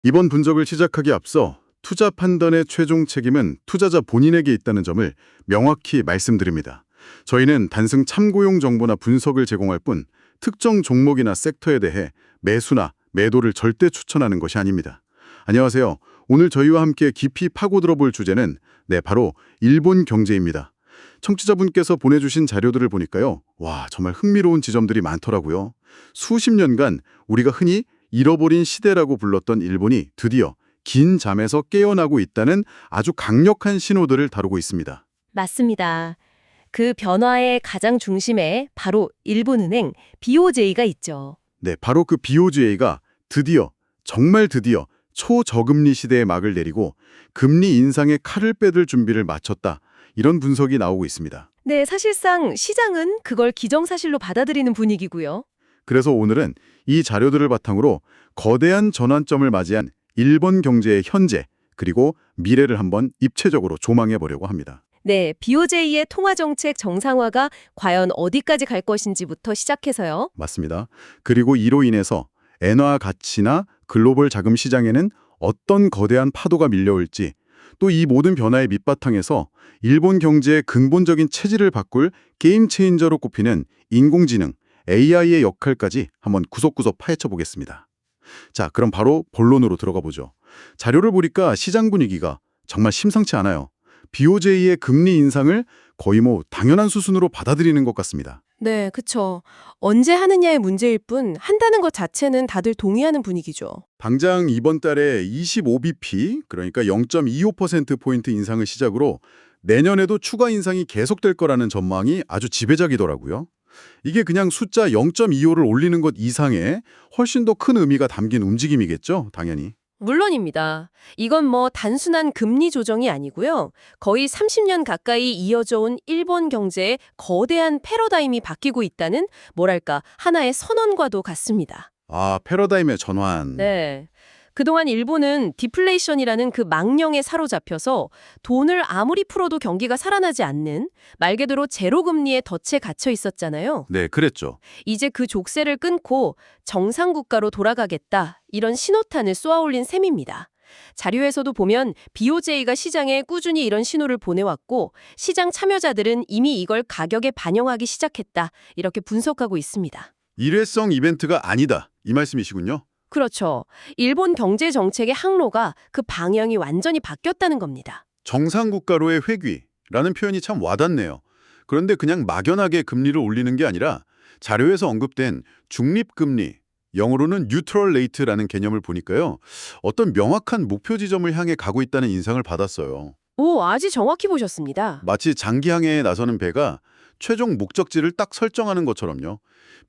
이번 분석을 시작하기 앞서 투자 판단의 최종 책임은 투자자 본인에게 있다는 점을 명확히 말씀드립니다. 저희는 단순 참고용 정보나 분석을 제공할 뿐 특정 종목이나 섹터에 대해 매수나 매도를 절대 추천하는 것이 아닙니다. 안녕하세요. 오늘 저희와 함께 깊이 파고들어 볼 주제는 바로 일본 경제입니다. 청취자분께서 보내주신 자료들을 보니까요. 와, 정말 흥미로운 지점들이 많더라고요. 수십 년간 우리가 흔히 잃어버린 시대라고 불렀던 일본이 드디어 긴 잠에서 깨어나고 있다는 아주 강력한 신호들을 다루고 있습니다. 맞습니다. 그 변화의 가장 중심에 바로 일본은행 BOJ가 있죠. 바로 그 BOJ가 드디어, 정말 드디어 초저금리 시대의 막을 내리고 금리 인상의 칼을 빼들 준비를 마쳤다. 이런 분석이 나오고 있습니다. 네, 사실상 시장은 그걸 기정사실로 받아들이는 분위기고요. 그래서 오늘은 이 자료들을 바탕으로 거대한 전환점을 맞이한 일본 경제의 현재 그리고 미래를 한번 입체적으로 조망해 보려고 합니다. 네, BOJ의 통화정책 정상화가 과연 어디까지 갈 것인지부터 시작해서요. 맞습니다. 그리고 이로 인해서 엔화 가치나 글로벌 자금 시장에는 어떤 거대한 파도가 밀려올지, 또 이 모든 변화의 밑바탕에서 일본 경제의 근본적인 체질을 바꿀 게임 체인저로 꼽히는 인공지능, AI의 역할까지 한번 구석구석 파헤쳐 보겠습니다. 자, 그럼 바로 본론으로 들어가 보죠. 자료를 보니까 시장 분위기가 정말 심상치 않아요. BOJ의 금리 인상을 거의 당연한 수순으로 받아들이는 것 같습니다. 네, 그쵸. 언제 하느냐의 문제일 뿐 한다는 것 자체는 다들 동의하는 분위기죠. 당장 이번 달에 25bp, 그러니까 0.25%포인트 인상을 시작으로 내년에도 추가 인상이 계속될 거라는 전망이 아주 지배적이더라고요. 이게 그냥 숫자 0.25를 올리는 것 이상의 훨씬 더 큰 의미가 담긴 움직임이겠죠, 당연히. 물론입니다. 이건 단순한 금리 조정이 아니고요. 거의 30년 가까이 이어져 온 일본 경제의 거대한 패러다임이 바뀌고 있다는 뭐랄까 하나의 선언과도 같습니다. 아, 패러다임의 전환. 네. 그동안 일본은 디플레이션이라는 그 망령에 사로잡혀서 돈을 아무리 풀어도 경기가 살아나지 않는 말 그대로 제로금리의 덫에 갇혀 있었잖아요. 네, 그랬죠. 이제 그 족쇄를 끊고 정상국가로 돌아가겠다 이런 신호탄을 쏘아올린 셈입니다. 자료에서도 보면 BOJ가 시장에 꾸준히 이런 신호를 보내왔고 시장 참여자들은 이미 이걸 가격에 반영하기 시작했다 이렇게 분석하고 있습니다. 일회성 이벤트가 아니다, 이 말씀이시군요. 그렇죠. 일본 경제 정책의 항로가 그 방향이 완전히 바뀌었다는 겁니다. 정상국가로의 회귀라는 표현이 참 와닿네요. 그런데 그냥 막연하게 금리를 올리는 게 아니라 자료에서 언급된 중립금리, 영어로는 뉴트럴 레이트라는 개념을 보니까요. 어떤 명확한 목표 지점을 향해 가고 있다는 인상을 받았어요. 오, 아주 정확히 보셨습니다. 마치 장기항해에 나서는 배가 최종 목적지를 딱 설정하는 것처럼요.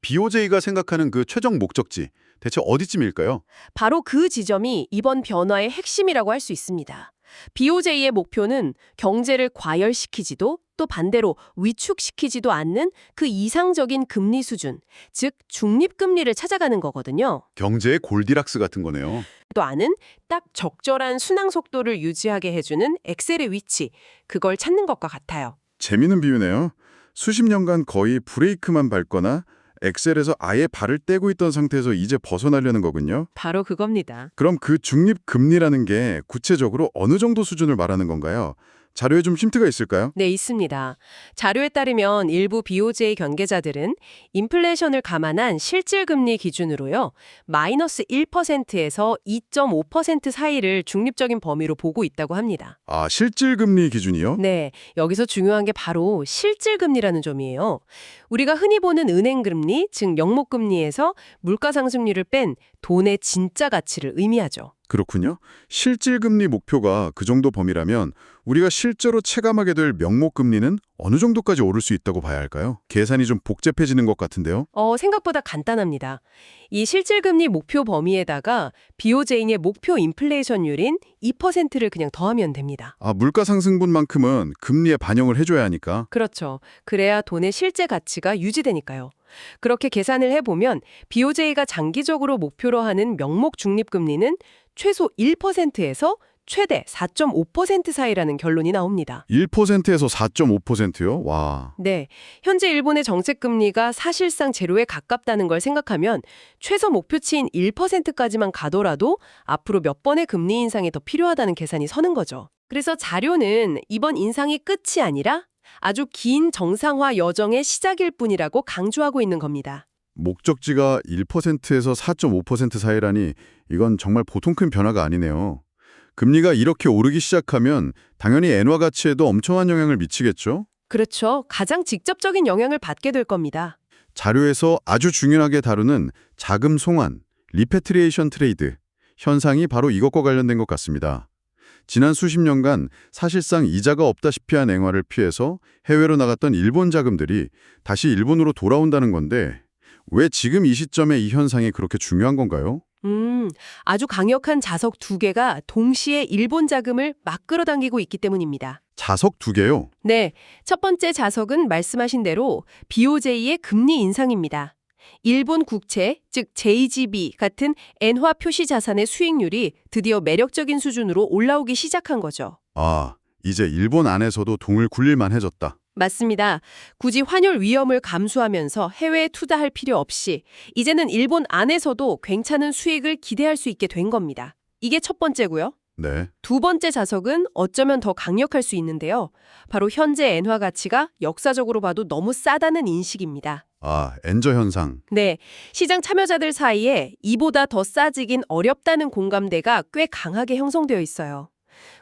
BOJ가 생각하는 그 최종 목적지, 대체 어디쯤일까요? 바로 그 지점이 이번 변화의 핵심이라고 할 수 있습니다. BOJ의 목표는 경제를 과열시키지도 또 반대로 위축시키지도 않는 그 이상적인 금리 수준, 즉 중립금리를 찾아가는 거거든요. 경제의 골디락스 같은 거네요. 또 아는 딱 적절한 순항 속도를 유지하게 해주는 엑셀의 위치, 그걸 찾는 것과 같아요. 재미있는 비유네요. 수십 년간 거의 브레이크만 밟거나 엑셀에서 아예 발을 떼고 있던 상태에서 이제 벗어나려는 거군요. 바로 그겁니다. 그럼 그 중립금리라는 게 구체적으로 어느 정도 수준을 말하는 건가요? 자료에 좀 힌트가 있을까요? 네, 있습니다. 자료에 따르면 일부 BOJ 경계자들은 인플레이션을 감안한 실질금리 기준으로요. 마이너스 1%에서 2.5% 사이를 중립적인 범위로 보고 있다고 합니다. 아, 실질금리 기준이요? 네, 여기서 중요한 게 바로 실질금리라는 점이에요. 우리가 흔히 보는 은행금리, 즉 영목금리에서 물가상승률을 뺀 돈의 진짜 가치를 의미하죠. 그렇군요. 실질금리 목표가 그 정도 범위라면 우리가 실제로 체감하게 될 명목금리는 어느 정도까지 오를 수 있다고 봐야 할까요? 계산이 좀 복잡해지는 것 같은데요. 생각보다 간단합니다. 이 실질금리 목표 범위에다가 BOJ의 목표 인플레이션율인 2%를 그냥 더하면 됩니다. 아, 물가 상승분만큼은 금리에 반영을 해줘야 하니까. 그렇죠. 그래야 돈의 실제 가치가 유지되니까요. 그렇게 계산을 해보면 BOJ가 장기적으로 목표로 하는 명목 중립금리는 최소 1%에서 최대 4.5% 사이라는 결론이 나옵니다. 1%에서 4.5%요? 와. 네, 현재 일본의 정책 금리가 사실상 제로에 가깝다는 걸 생각하면 최소 목표치인 1%까지만 가더라도 앞으로 몇 번의 금리 인상이 더 필요하다는 계산이 서는 거죠. 그래서 자료는 이번 인상이 끝이 아니라 아주 긴 정상화 여정의 시작일 뿐이라고 강조하고 있는 겁니다. 목적지가 1%에서 4.5% 사이라니 이건 정말 보통 큰 변화가 아니네요. 금리가 이렇게 오르기 시작하면 당연히 엔화 가치에도 엄청난 영향을 미치겠죠? 그렇죠. 가장 직접적인 영향을 받게 될 겁니다. 자료에서 아주 중요하게 다루는 자금 송환, 리패트리에이션 트레이드 현상이 바로 이것과 관련된 것 같습니다. 지난 수십 년간 사실상 이자가 없다시피 한 엔화를 피해서 해외로 나갔던 일본 자금들이 다시 일본으로 돌아온다는 건데 왜 지금 이 시점에 이 현상이 그렇게 중요한 건가요? 아주 강력한 자석 두 개가 동시에 일본 자금을 막 끌어당기고 있기 때문입니다. 자석 두 개요? 네, 첫 번째 자석은 말씀하신 대로 BOJ의 금리 인상입니다. 일본 국채, 즉 JGB 같은 엔화 표시 자산의 수익률이 드디어 매력적인 수준으로 올라오기 시작한 거죠. 아, 이제 일본 안에서도 동을 굴릴만 해졌다. 맞습니다. 굳이 환율 위험을 감수하면서 해외에 투자할 필요 없이 이제는 일본 안에서도 괜찮은 수익을 기대할 수 있게 된 겁니다. 이게 첫 번째고요. 네. 두 번째 자석은 어쩌면 더 강력할 수 있는데요. 바로 현재 엔화 가치가 역사적으로 봐도 너무 싸다는 인식입니다. 아, 엔저 현상. 네, 시장 참여자들 사이에 이보다 더 싸지긴 어렵다는 공감대가 꽤 강하게 형성되어 있어요.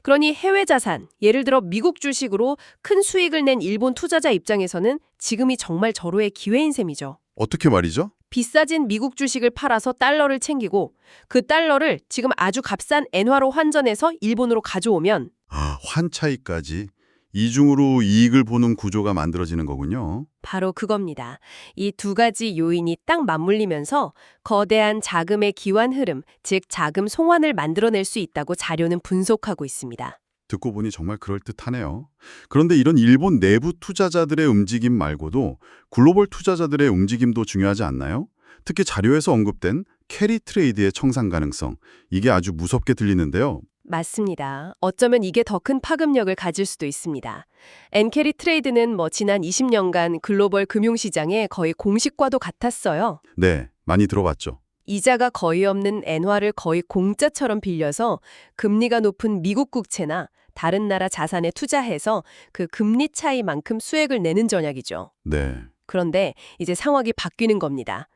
그러니 해외 자산, 예를 들어 미국 주식으로 큰 수익을 낸 일본 투자자 입장에서는 지금이 정말 절호의 기회인 셈이죠. 어떻게 말이죠? 비싸진 미국 주식을 팔아서 달러를 챙기고 그 달러를 지금 아주 값싼 엔화로 환전해서 일본으로 가져오면 아, 환차익까지 이중으로 이익을 보는 구조가 만들어지는 거군요. 바로 그겁니다. 이 두 가지 요인이 딱 맞물리면서 거대한 자금의 기환 흐름, 즉 자금 송환을 만들어낼 수 있다고 자료는 분석하고 있습니다. 듣고 보니 정말 그럴듯하네요. 그런데 이런 일본 내부 투자자들의 움직임 말고도 글로벌 투자자들의 움직임도 중요하지 않나요? 특히 자료에서 언급된 캐리 트레이드의 청산 가능성, 이게 아주 무섭게 들리는데요. 맞습니다. 어쩌면 이게 더 큰 파급력을 가질 수도 있습니다. 엔캐리 트레이드는 지난 20년간 글로벌 금융시장의 거의 공식과도 같았어요. 네, 많이 들어봤죠. 이자가 거의 없는 엔화를 거의 공짜처럼 빌려서 금리가 높은 미국 국채나 다른 나라 자산에 투자해서 그 금리 차이만큼 수익을 내는 전략이죠. 네. 그런데 이제 상황이 바뀌는 겁니다.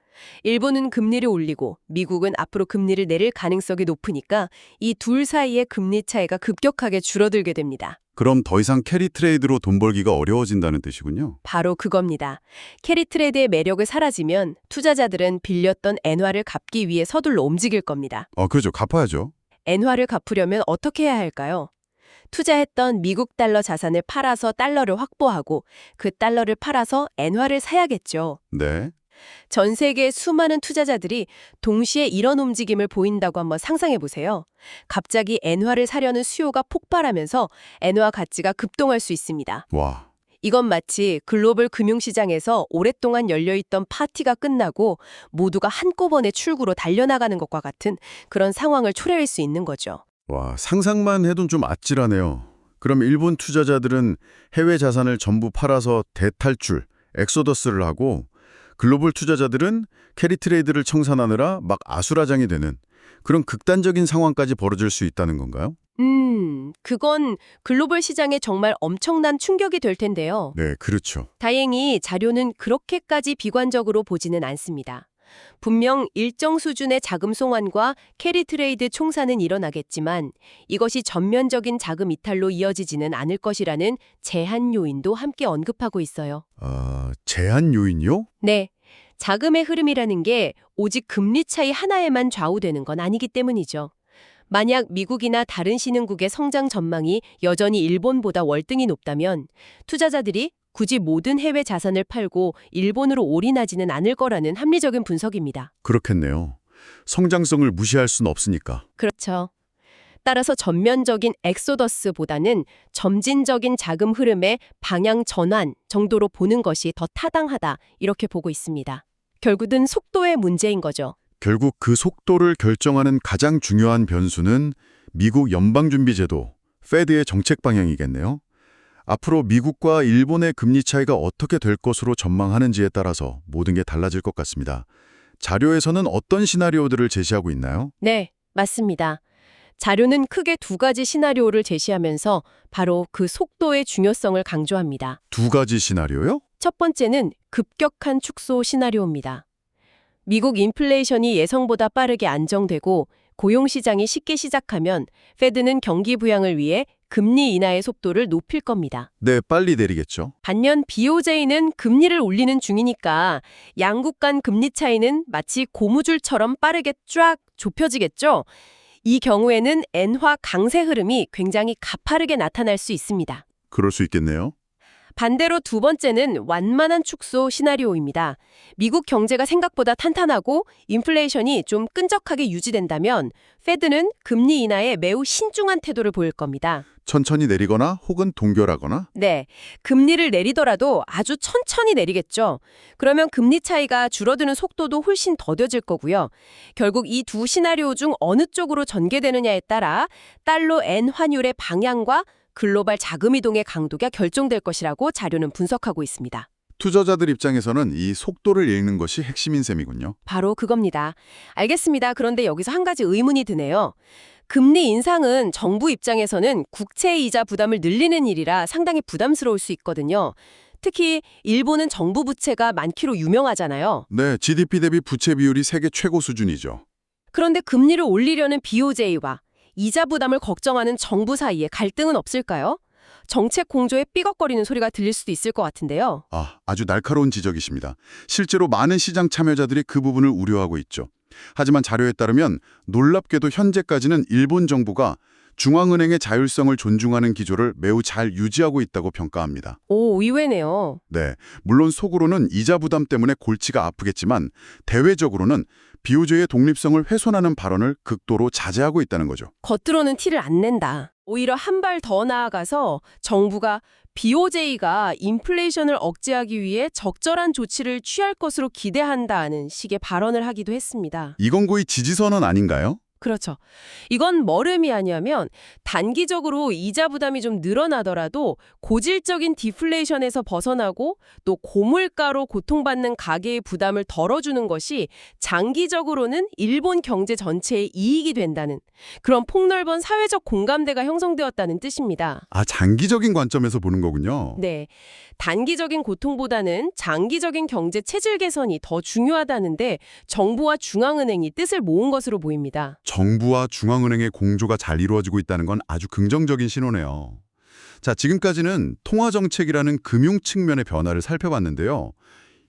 일본은 금리를 올리고 미국은 앞으로 금리를 내릴 가능성이 높으니까 이 둘 사이의 금리 차이가 급격하게 줄어들게 됩니다. 그럼 더 이상 캐리 트레이드로 돈 벌기가 어려워진다는 뜻이군요. 바로 그겁니다. 캐리 트레이드의 매력이 사라지면 투자자들은 빌렸던 엔화를 갚기 위해 서둘러 움직일 겁니다. 그렇죠. 갚아야죠. 엔화를 갚으려면 어떻게 해야 할까요? 투자했던 미국 달러 자산을 팔아서 달러를 확보하고 그 달러를 팔아서 엔화를 사야겠죠. 네. 전 세계 수많은 투자자들이 동시에 이런 움직임을 보인다고 한번 상상해 보세요. 갑자기 엔화를 사려는 수요가 폭발하면서 엔화 가치가 급등할 수 있습니다. 와. 이건 마치 글로벌 금융시장에서 오랫동안 열려있던 파티가 끝나고 모두가 한꺼번에 출구로 달려나가는 것과 같은 그런 상황을 초래할 수 있는 거죠. 와, 상상만 해도 좀 아찔하네요. 그럼 일본 투자자들은 해외 자산을 전부 팔아서 대탈출, 엑소더스를 하고 글로벌 투자자들은 캐리 트레이드를 청산하느라 막 아수라장이 되는 그런 극단적인 상황까지 벌어질 수 있다는 건가요? 그건 글로벌 시장에 정말 엄청난 충격이 될 텐데요. 네, 그렇죠. 다행히 자료는 그렇게까지 비관적으로 보지는 않습니다. 분명 일정 수준의 자금 송환과 캐리 트레이드 총산은 일어나겠지만 이것이 전면적인 자금 이탈로 이어지지는 않을 것이라는 제한 요인도 함께 언급하고 있어요. 제한 요인이요? 네, 자금의 흐름이라는 게 오직 금리 차이 하나에만 좌우되는 건 아니기 때문이죠. 만약 미국이나 다른 신흥국의 성장 전망이 여전히 일본보다 월등히 높다면 투자자들이 굳이 모든 해외 자산을 팔고 일본으로 올인하지는 않을 거라는 합리적인 분석입니다. 그렇겠네요. 성장성을 무시할 수는 없으니까. 그렇죠. 따라서 전면적인 엑소더스보다는 점진적인 자금 흐름의 방향 전환 정도로 보는 것이 더 타당하다 이렇게 보고 있습니다. 결국은 속도의 문제인 거죠. 결국 그 속도를 결정하는 가장 중요한 변수는 미국 연방준비제도, 페드의 정책 방향이겠네요. 앞으로 미국과 일본의 금리 차이가 어떻게 될 것으로 전망하는지에 따라서 모든 게 달라질 것 같습니다. 자료에서는 어떤 시나리오들을 제시하고 있나요? 네, 맞습니다. 자료는 크게 두 가지 시나리오를 제시하면서 바로 그 속도의 중요성을 강조합니다. 두 가지 시나리오요? 첫 번째는 급격한 축소 시나리오입니다. 미국 인플레이션이 예상보다 빠르게 안정되고 고용시장이 쉽게 시작하면 페드는 경기 부양을 위해 금리 인하의 속도를 높일 겁니다. 네, 빨리 내리겠죠. 반면 BOJ는 금리를 올리는 중이니까 양국 간 금리 차이는 마치 고무줄처럼 빠르게 쫙 좁혀지겠죠. 이 경우에는 엔화 강세 흐름이 굉장히 가파르게 나타날 수 있습니다. 그럴 수 있겠네요. 반대로 두 번째는 완만한 축소 시나리오입니다. 미국 경제가 생각보다 탄탄하고 인플레이션이 좀 끈적하게 유지된다면 페드는 금리 인하에 매우 신중한 태도를 보일 겁니다. 천천히 내리거나 혹은 동결하거나? 네, 금리를 내리더라도 아주 천천히 내리겠죠. 그러면 금리 차이가 줄어드는 속도도 훨씬 더뎌질 거고요. 결국 이 두 시나리오 중 어느 쪽으로 전개되느냐에 따라 달러 엔 환율의 방향과 글로벌 자금 이동의 강도가 결정될 것이라고 자료는 분석하고 있습니다. 투자자들 입장에서는 이 속도를 읽는 것이 핵심인 셈이군요. 바로 그겁니다. 알겠습니다. 그런데 여기서 한 가지 의문이 드네요. 금리 인상은 정부 입장에서는 국채 이자 부담을 늘리는 일이라 상당히 부담스러울 수 있거든요. 특히 일본은 정부 부채가 많기로 유명하잖아요. 네, GDP 대비 부채 비율이 세계 최고 수준이죠. 그런데 금리를 올리려는 BOJ와 이자 부담을 걱정하는 정부 사이에 갈등은 없을까요? 정책 공조에 삐걱거리는 소리가 들릴 수도 있을 것 같은데요. 아주 날카로운 지적이십니다. 실제로 많은 시장 참여자들이 그 부분을 우려하고 있죠. 하지만 자료에 따르면 놀랍게도 현재까지는 일본 정부가 중앙은행의 자율성을 존중하는 기조를 매우 잘 유지하고 있다고 평가합니다. 오, 의외네요. 네, 물론 속으로는 이자 부담 때문에 골치가 아프겠지만 대외적으로는 BOJ의 독립성을 훼손하는 발언을 극도로 자제하고 있다는 거죠. 겉으로는 티를 안 낸다. 오히려 한 발 더 나아가서 정부가 BOJ가 인플레이션을 억제하기 위해 적절한 조치를 취할 것으로 기대한다는 식의 발언을 하기도 했습니다. 이건 거의 지지선언 아닌가요? 그렇죠. 이건 뭘 의미하냐면 단기적으로 이자 부담이 좀 늘어나더라도 고질적인 디플레이션에서 벗어나고 또 고물가로 고통받는 가계의 부담을 덜어주는 것이 장기적으로는 일본 경제 전체의 이익이 된다는 그런 폭넓은 사회적 공감대가 형성되었다는 뜻입니다. 장기적인 관점에서 보는 거군요. 네. 단기적인 고통보다는 장기적인 경제 체질 개선이 더 중요하다는데 정부와 중앙은행이 뜻을 모은 것으로 보입니다. 정부와 중앙은행의 공조가 잘 이루어지고 있다는 건 아주 긍정적인 신호네요. 자, 지금까지는 통화정책이라는 금융 측면의 변화를 살펴봤는데요.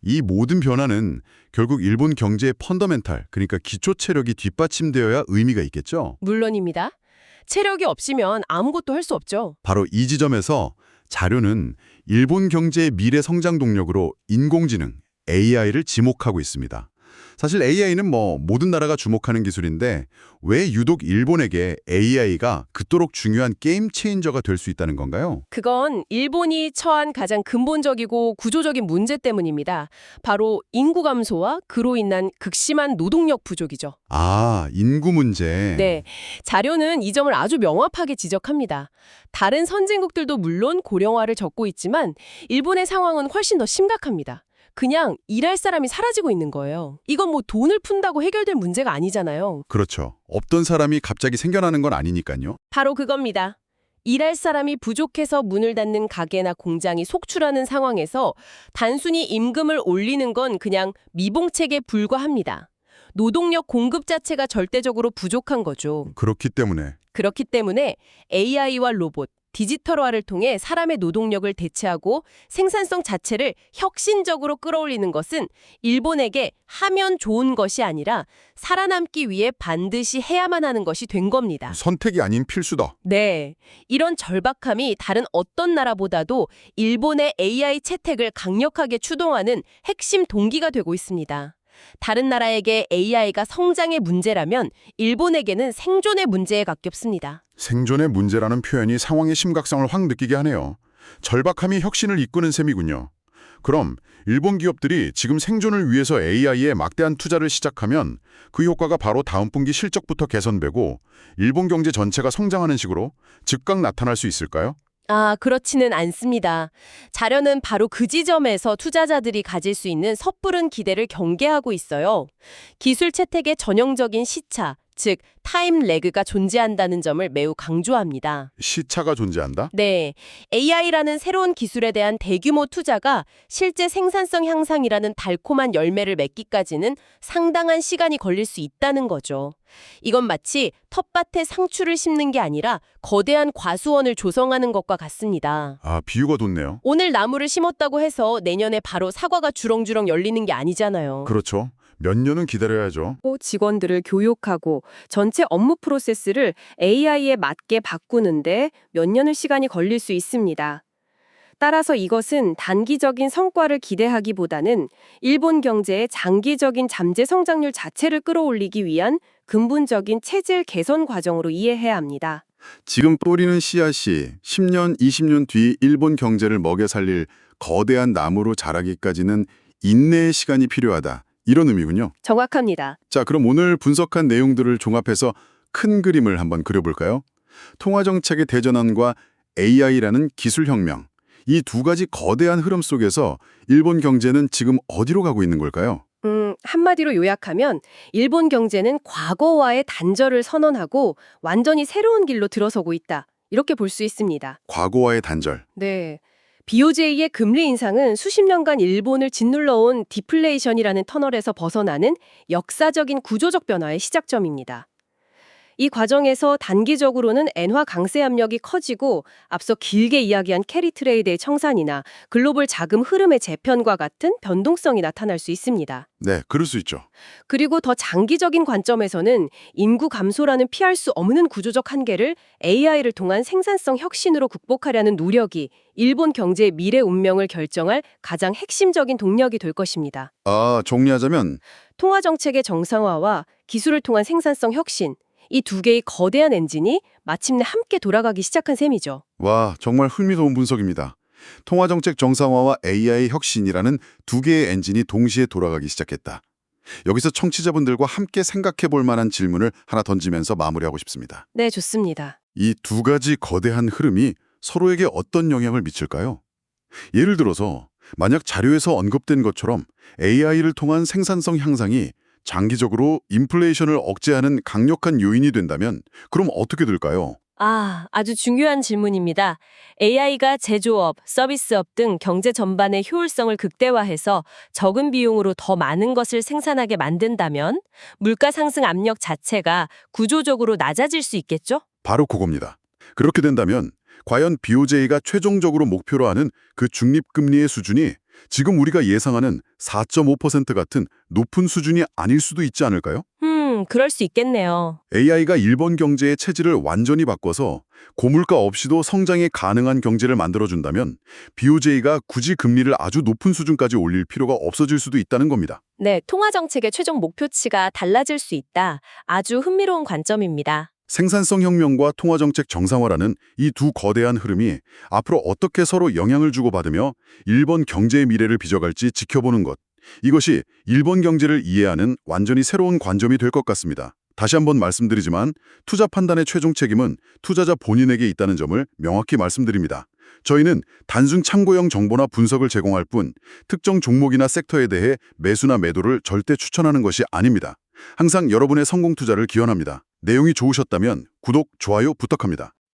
이 모든 변화는 결국 일본 경제의 펀더멘탈, 그러니까 기초 체력이 뒷받침되어야 의미가 있겠죠? 물론입니다. 체력이 없으면 아무것도 할 수 없죠. 바로 이 지점에서 자료는 일본 경제의 미래 성장 동력으로 인공지능, AI를 지목하고 있습니다. 사실 AI는 모든 나라가 주목하는 기술인데 왜 유독 일본에게 AI가 그토록 중요한 게임 체인저가 될 수 있다는 건가요? 그건 일본이 처한 가장 근본적이고 구조적인 문제 때문입니다. 바로 인구 감소와 그로 인한 극심한 노동력 부족이죠. 인구 문제. 네, 자료는 이 점을 아주 명확하게 지적합니다. 다른 선진국들도 물론 고령화를 겪고 있지만 일본의 상황은 훨씬 더 심각합니다. 그냥 일할 사람이 사라지고 있는 거예요. 이건 돈을 푼다고 해결될 문제가 아니잖아요. 그렇죠. 없던 사람이 갑자기 생겨나는 건 아니니까요. 바로 그겁니다. 일할 사람이 부족해서 문을 닫는 가게나 공장이 속출하는 상황에서 단순히 임금을 올리는 건 그냥 미봉책에 불과합니다. 노동력 공급 자체가 절대적으로 부족한 거죠. 그렇기 때문에 AI와 로봇, 디지털화를 통해 사람의 노동력을 대체하고 생산성 자체를 혁신적으로 끌어올리는 것은 일본에게 하면 좋은 것이 아니라 살아남기 위해 반드시 해야만 하는 것이 된 겁니다. 선택이 아닌 필수다. 네, 이런 절박함이 다른 어떤 나라보다도 일본의 AI 채택을 강력하게 추동하는 핵심 동기가 되고 있습니다. 다른 나라에게 AI가 성장의 문제라면 일본에게는 생존의 문제에 가깝습니다. 생존의 문제라는 표현이 상황의 심각성을 확 느끼게 하네요. 절박함이 혁신을 이끄는 셈이군요. 그럼 일본 기업들이 지금 생존을 위해서 AI에 막대한 투자를 시작하면 그 효과가 바로 다음 분기 실적부터 개선되고 일본 경제 전체가 성장하는 식으로 즉각 나타날 수 있을까요? 아, 그렇지는 않습니다. 자료는 바로 그 지점에서 투자자들이 가질 수 있는 섣부른 기대를 경계하고 있어요. 기술 채택의 전형적인 시차, 즉 타임 레그가 존재한다는 점을 매우 강조합니다. 시차가 존재한다? 네, AI라는 새로운 기술에 대한 대규모 투자가 실제 생산성 향상이라는 달콤한 열매를 맺기까지는 상당한 시간이 걸릴 수 있다는 거죠. 이건 마치 텃밭에 상추를 심는 게 아니라 거대한 과수원을 조성하는 것과 같습니다. 아, 비유가 돋네요. 오늘 나무를 심었다고 해서 내년에 바로 사과가 주렁주렁 열리는 게 아니잖아요. 그렇죠. 몇 년은 기다려야죠. 직원들을 교육하고 전체 업무 프로세스를 AI에 맞게 바꾸는데 몇 년의 시간이 걸릴 수 있습니다. 따라서 이것은 단기적인 성과를 기대하기보다는 일본 경제의 장기적인 잠재 성장률 자체를 끌어올리기 위한 근본적인 체질 개선 과정으로 이해해야 합니다. 지금 뿌리는 씨앗이 10년, 20년 뒤 일본 경제를 먹여 살릴 거대한 나무로 자라기까지는 인내의 시간이 필요하다. 이런 의미군요. 정확합니다. 자, 그럼 오늘 분석한 내용들을 종합해서 큰 그림을 한번 그려볼까요? 통화정책의 대전환과 AI라는 기술혁명. 이 두 가지 거대한 흐름 속에서 일본 경제는 지금 어디로 가고 있는 걸까요? 한마디로 요약하면 일본 경제는 과거와의 단절을 선언하고 완전히 새로운 길로 들어서고 있다. 이렇게 볼 수 있습니다. 과거와의 단절. 네. BOJ의 금리 인상은 수십 년간 일본을 짓눌러온 디플레이션이라는 터널에서 벗어나는 역사적인 구조적 변화의 시작점입니다. 이 과정에서 단기적으로는 엔화 강세 압력이 커지고 앞서 길게 이야기한 캐리 트레이드의 청산이나 글로벌 자금 흐름의 재편과 같은 변동성이 나타날 수 있습니다. 네, 그럴 수 있죠. 그리고 더 장기적인 관점에서는 인구 감소라는 피할 수 없는 구조적 한계를 AI를 통한 생산성 혁신으로 극복하려는 노력이 일본 경제의 미래 운명을 결정할 가장 핵심적인 동력이 될 것입니다. 아, 정리하자면 통화 정책의 정상화와 기술을 통한 생산성 혁신, 이 두 개의 거대한 엔진이 마침내 함께 돌아가기 시작한 셈이죠. 와, 정말 흥미로운 분석입니다. 통화정책 정상화와 AI 혁신이라는 두 개의 엔진이 동시에 돌아가기 시작했다. 여기서 청취자분들과 함께 생각해 볼 만한 질문을 하나 던지면서 마무리하고 싶습니다. 네, 좋습니다. 이 두 가지 거대한 흐름이 서로에게 어떤 영향을 미칠까요? 예를 들어서 만약 자료에서 언급된 것처럼 AI를 통한 생산성 향상이 장기적으로 인플레이션을 억제하는 강력한 요인이 된다면 그럼 어떻게 될까요? 아주 중요한 질문입니다. AI가 제조업, 서비스업 등 경제 전반의 효율성을 극대화해서 적은 비용으로 더 많은 것을 생산하게 만든다면 물가 상승 압력 자체가 구조적으로 낮아질 수 있겠죠? 바로 그겁니다. 그렇게 된다면 과연 BOJ가 최종적으로 목표로 하는 그 중립금리의 수준이 지금 우리가 예상하는 4.5% 같은 높은 수준이 아닐 수도 있지 않을까요? 그럴 수 있겠네요. AI가 일본 경제의 체질을 완전히 바꿔서 고물가 없이도 성장이 가능한 경제를 만들어준다면 BOJ가 굳이 금리를 아주 높은 수준까지 올릴 필요가 없어질 수도 있다는 겁니다. 네, 통화 정책의 최종 목표치가 달라질 수 있다. 아주 흥미로운 관점입니다. 생산성 혁명과 통화정책 정상화라는 이 두 거대한 흐름이 앞으로 어떻게 서로 영향을 주고받으며 일본 경제의 미래를 빚어갈지 지켜보는 것. 이것이 일본 경제를 이해하는 완전히 새로운 관점이 될 것 같습니다. 다시 한번 말씀드리지만 투자 판단의 최종 책임은 투자자 본인에게 있다는 점을 명확히 말씀드립니다. 저희는 단순 참고용 정보나 분석을 제공할 뿐 특정 종목이나 섹터에 대해 매수나 매도를 절대 추천하는 것이 아닙니다. 항상 여러분의 성공 투자를 기원합니다. 내용이 좋으셨다면 구독, 좋아요 부탁합니다.